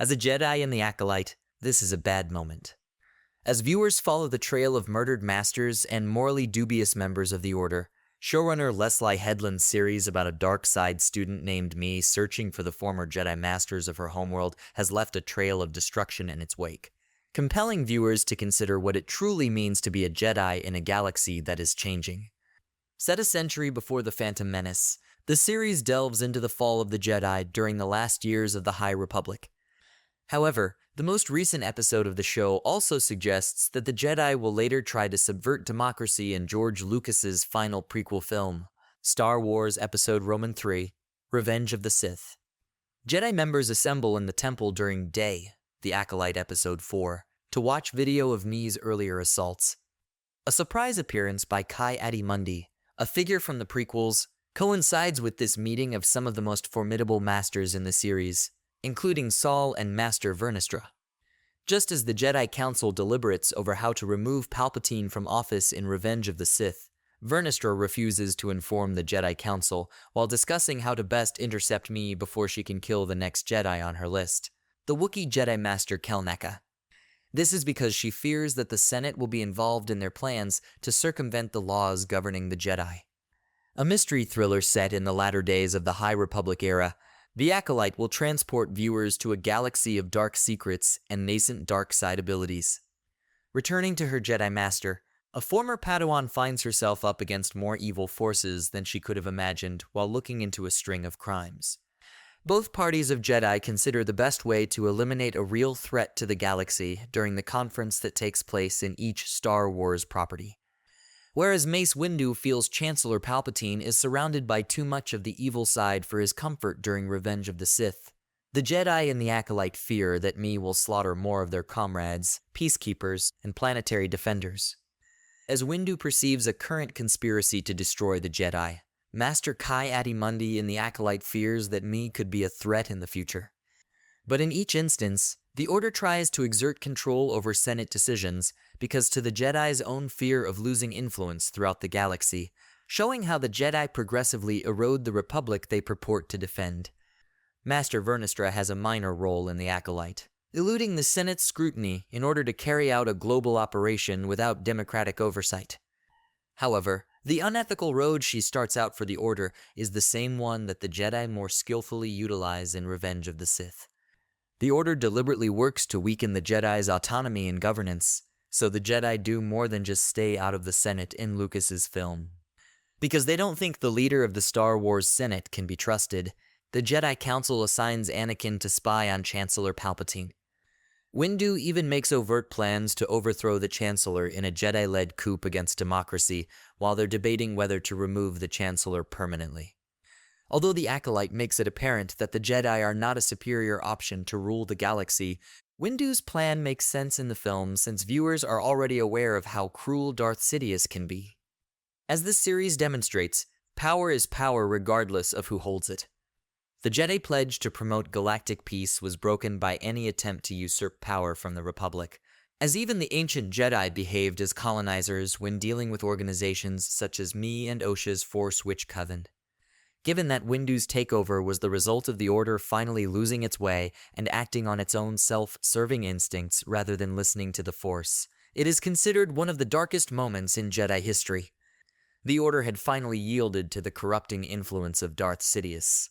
As a Jedi in the Acolyte, this is a bad moment. As viewers follow the trail of murdered masters and morally dubious members of the Order, showrunner Leslye Headland's series about a dark side student named Me searching for the former Jedi Masters of her homeworld has left a trail of destruction in its wake, compelling viewers to consider what it truly means to be a Jedi in a galaxy that is changing. Set a century before the Phantom Menace, the series delves into the fall of the Jedi during the last years of the High Republic. However, the most recent episode of the show also suggests that the Jedi will later try to subvert democracy in George Lucas's final prequel film, Star Wars Episode III, Revenge of the Sith. Jedi members assemble in the temple during Day, the Acolyte Episode 4, to watch video of Me's earlier assaults. A surprise appearance by Ki-Adi-Mundi, a figure from the prequels, coincides with this meeting of some of the most formidable masters in the series, including Saul and Master Vernestra. Just as the Jedi Council deliberates over how to remove Palpatine from office in Revenge of the Sith, Vernestra refuses to inform the Jedi Council while discussing how to best intercept Me before she can kill the next Jedi on her list, the Wookiee Jedi Master Kelneka. This is because she fears that the Senate will be involved in their plans to circumvent the laws governing the Jedi. A mystery thriller set in the latter days of the High Republic era, The Acolyte will transport viewers to a galaxy of dark secrets and nascent dark side abilities. Returning to her Jedi Master, a former Padawan finds herself up against more evil forces than she could have imagined while looking into a string of crimes. Both parties of Jedi consider the best way to eliminate a real threat to the galaxy during the conference that takes place in each Star Wars property. Whereas Mace Windu feels Chancellor Palpatine is surrounded by too much of the evil side for his comfort during Revenge of the Sith, the Jedi and the Acolyte fear that Me will slaughter more of their comrades, peacekeepers, and planetary defenders. As Windu perceives a current conspiracy to destroy the Jedi, Master Ki-Adi-Mundi in the Acolyte fears that Me could be a threat in the future. But in each instance, the Order tries to exert control over Senate decisions because to the Jedi's own fear of losing influence throughout the galaxy, showing how the Jedi progressively erode the Republic they purport to defend. Master Vernestra has a minor role in the Acolyte, eluding the Senate's scrutiny in order to carry out a global operation without democratic oversight. However, the unethical road she starts out for the Order is the same one that the Jedi more skillfully utilize in Revenge of the Sith. The Order deliberately works to weaken the Jedi's autonomy and governance, so the Jedi do more than just stay out of the Senate in Lucas's film. Because they don't think the leader of the Star Wars Senate can be trusted, the Jedi Council assigns Anakin to spy on Chancellor Palpatine. Windu even makes overt plans to overthrow the Chancellor in a Jedi-led coup against democracy while they're debating whether to remove the Chancellor permanently. Although the Acolyte makes it apparent that the Jedi are not a superior option to rule the galaxy, Windu's plan makes sense in the film since viewers are already aware of how cruel Darth Sidious can be. As this series demonstrates, power is power regardless of who holds it. The Jedi pledge to promote galactic peace was broken by any attempt to usurp power from the Republic, as even the ancient Jedi behaved as colonizers when dealing with organizations such as Me and Osha's Force Witch Coven. Given that Windu's takeover was the result of the Order finally losing its way and acting on its own self-serving instincts rather than listening to the Force, it is considered one of the darkest moments in Jedi history. The Order had finally yielded to the corrupting influence of Darth Sidious.